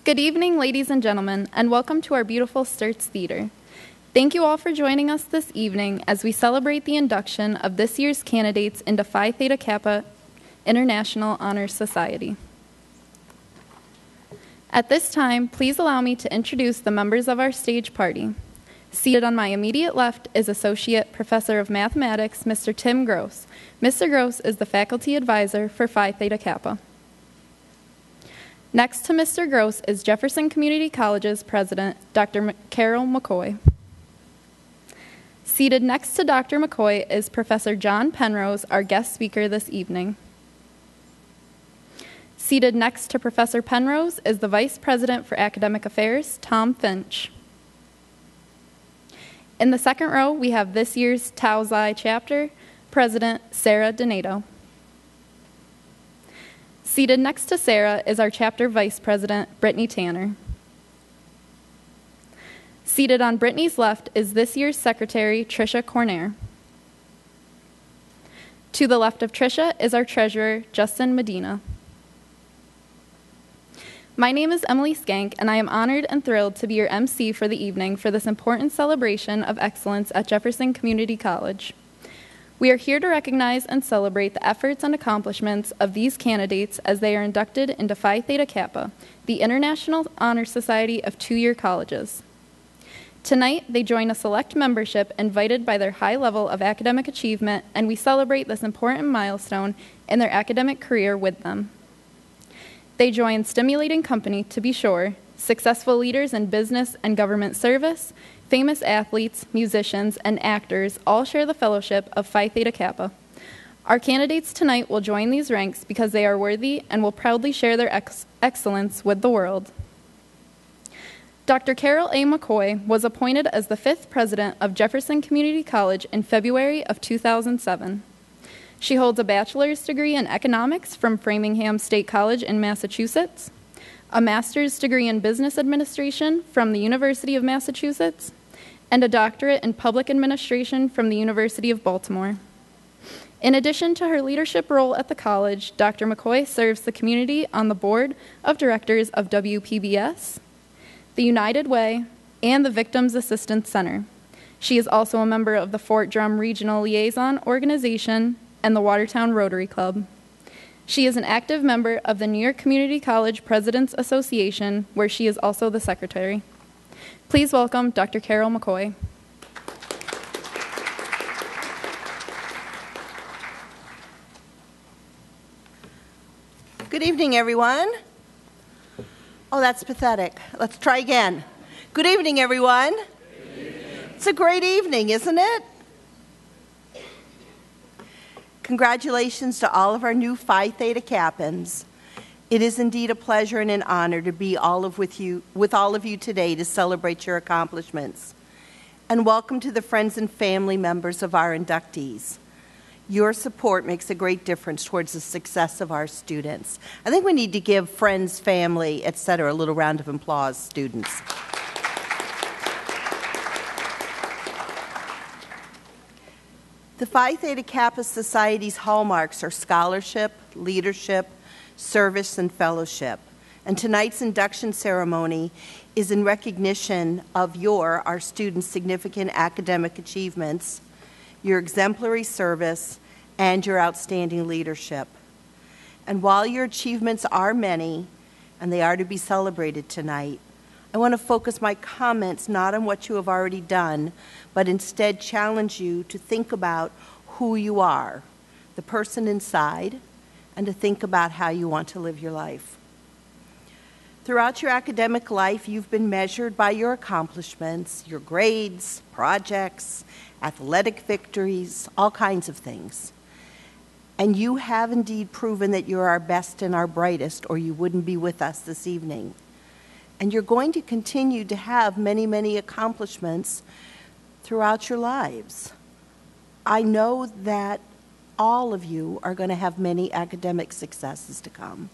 Good evening, ladies and gentlemen, and welcome to our beautiful Sturts Theater. Thank you all for joining us this evening as we celebrate the induction of this year's candidates into Phi Theta Kappa International Honor Society. At this time, please allow me to introduce the members of our stage party. Seated on my immediate left is Associate Professor of Mathematics, Mr. Tim Gross. Mr. Gross is the faculty advisor for Phi Theta Kappa. Next to Mr. Gross is Jefferson Community College's president, Dr. Carol McCoy. Seated next to Dr. McCoy is Professor John Penrose, our guest speaker this evening. Seated next to Professor Penrose is the Vice President for Academic Affairs, Tom Finch. In the second row, we have this year's Tau Xi chapter, President Sarah Donato. Seated next to Sarah is our chapter vice president, Brittany Tanner. Seated on Brittany's left is this year's secretary, Tricia Cornair. To the left of Tricia is our treasurer, Justin Medina. My name is Emily Skank, and I am honored and thrilled to be your MC for the evening for this important celebration of excellence at Jefferson Community College. We are here to recognize and celebrate the efforts and accomplishments of these candidates as they are inducted into Phi Theta Kappa, the International Honor Society of two-year colleges. Tonight, they join a select membership invited by their high level of academic achievement, and we celebrate this important milestone in their academic career with them. They join stimulating company, to be sure, successful leaders in business and government service, famous athletes, musicians, and actors all share the fellowship of Phi Theta Kappa. Our candidates tonight will join these ranks because they are worthy and will proudly share their excellence with the world. Dr. Carol A. McCoy was appointed as the 5th president of Jefferson Community College in February of 2007. She holds a bachelor's degree in economics from Framingham State College in Massachusetts, a master's degree in business administration from the University of Massachusetts, and a doctorate in public administration from the University of Baltimore. In addition to her leadership role at the college, Dr. McCoy serves the community on the board of directors of WPBS, the United Way, and the Victims Assistance Center. She is also a member of the Fort Drum Regional Liaison Organization and the Watertown Rotary Club. She is an active member of the New York Community College Presidents Association, where she is also the secretary. Please welcome Dr. Carol McCoy. Good evening, everyone. Oh, that's pathetic. Let's try again. Good evening, everyone. Good evening. It's a great evening, isn't it? Congratulations to all of our new Phi Theta Kappans. It is indeed a pleasure and an honor to be with all of you today to celebrate your accomplishments. And welcome to the friends and family members of our inductees. Your support makes a great difference towards the success of our students. I think we need to give friends, family, etc. a little round of applause, students. The Phi Theta Kappa Society's hallmarks are scholarship, leadership, service, and fellowship. And tonight's induction ceremony is in recognition of our students' significant academic achievements, your exemplary service, and your outstanding leadership. And while your achievements are many, and they are to be celebrated tonight, I want to focus my comments not on what you have already done, but instead challenge you to think about who you are, the person inside, and to think about how you want to live your life. Throughout your academic life, you've been measured by your accomplishments, your grades, projects, athletic victories, all kinds of things. And you have indeed proven that you're our best and our brightest, or you wouldn't be with us this evening. And you're going to continue to have many, many accomplishments throughout your lives. I know that all of you are going to have many academic successes to come.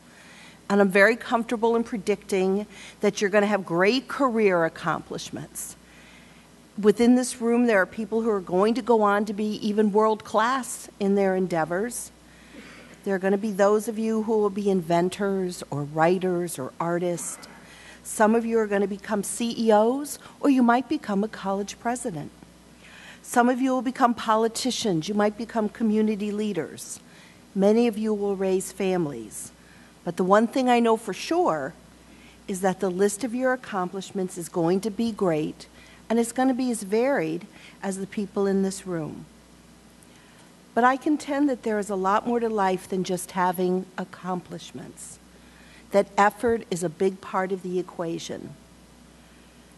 And I'm very comfortable in predicting that you're going to have great career accomplishments. Within this room, there are people who are going to go on to be even world-class in their endeavors. There are going to be those of you who will be inventors or writers or artists. Some of you are going to become CEOs, or you might become a college president. Some of you will become politicians. You might become community leaders. Many of you will raise families. But the one thing I know for sure is that the list of your accomplishments is going to be great, and it's going to be as varied as the people in this room. But I contend that there is a lot more to life than just having accomplishments, that effort is a big part of the equation.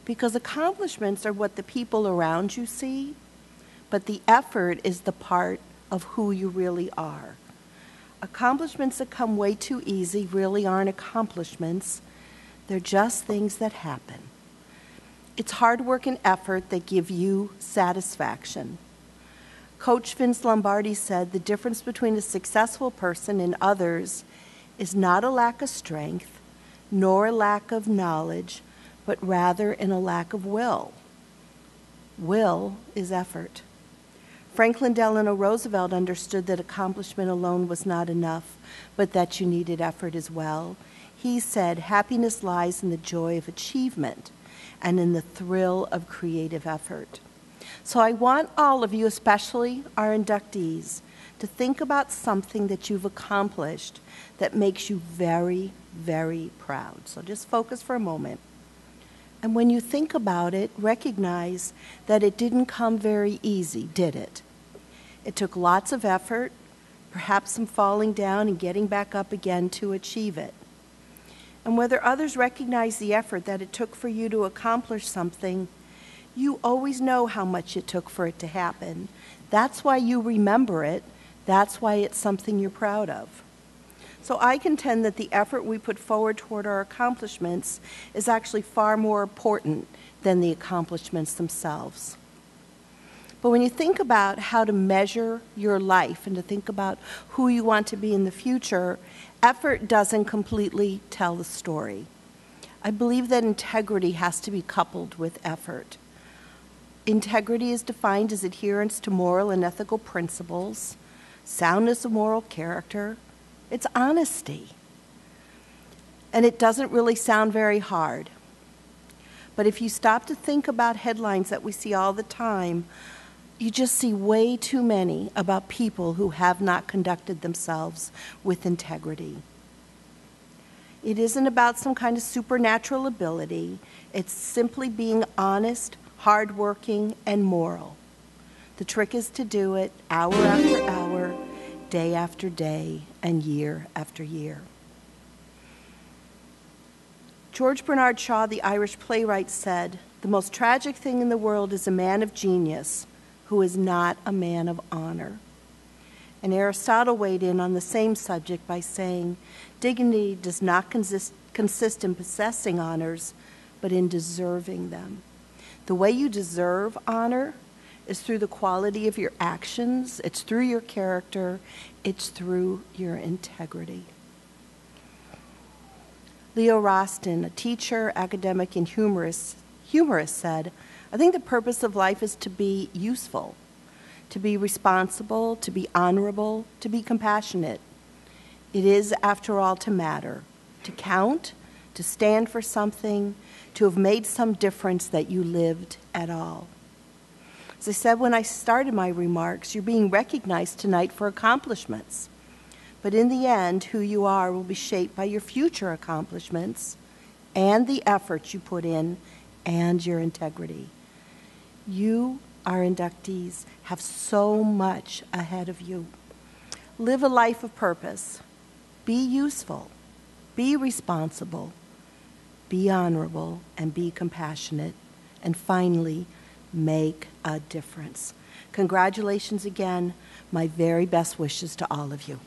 Because accomplishments are what the people around you see, but the effort is the part of who you really are. Accomplishments that come way too easy really aren't accomplishments. They're just things that happen. It's hard work and effort that give you satisfaction. Coach Vince Lombardi said the difference between a successful person and others is not a lack of strength, nor a lack of knowledge, but rather in a lack of will. Will is effort. Franklin Delano Roosevelt understood that accomplishment alone was not enough, but that you needed effort as well. He said, happiness lies in the joy of achievement and in the thrill of creative effort. So I want all of you, especially our inductees, to think about something that you've accomplished that makes you very, very proud. So just focus for a moment. And when you think about it, recognize that it didn't come very easy, did it? It took lots of effort, perhaps some falling down and getting back up again to achieve it. And whether others recognize the effort that it took for you to accomplish something, you always know how much it took for it to happen. That's why you remember it. That's why it's something you're proud of. So I contend that the effort we put forward toward our accomplishments is actually far more important than the accomplishments themselves. But when you think about how to measure your life and to think about who you want to be in the future, effort doesn't completely tell the story. I believe that integrity has to be coupled with effort. Integrity is defined as adherence to moral and ethical principles, soundness of moral character. It's honesty. And it doesn't really sound very hard. But if you stop to think about headlines that we see all the time, you just see way too many about people who have not conducted themselves with integrity. It isn't about some kind of supernatural ability. It's simply being honest, hardworking, and moral. The trick is to do it hour after hour, day after day, and year after year. George Bernard Shaw, the Irish playwright, said, "The most tragic thing in the world is a man of genius who is not a man of honor." And Aristotle weighed in on the same subject by saying, "Dignity does not consist in possessing honors, but in deserving them." The way you deserve honor is through the quality of your actions, it's through your character, it's through your integrity. Leo Rostin, a teacher, academic, and humorist said, "I think the purpose of life is to be useful, to be responsible, to be honorable, to be compassionate. It is, after all, to matter, to count, to stand for something, to have made some difference that you lived at all." As I said when I started my remarks, you're being recognized tonight for accomplishments. But in the end, who you are will be shaped by your future accomplishments and the efforts you put in and your integrity. You, our inductees, have so much ahead of you. Live a life of purpose. Be useful. Be responsible. Be honorable and be compassionate. And finally, make a difference. Congratulations again. My very best wishes to all of you.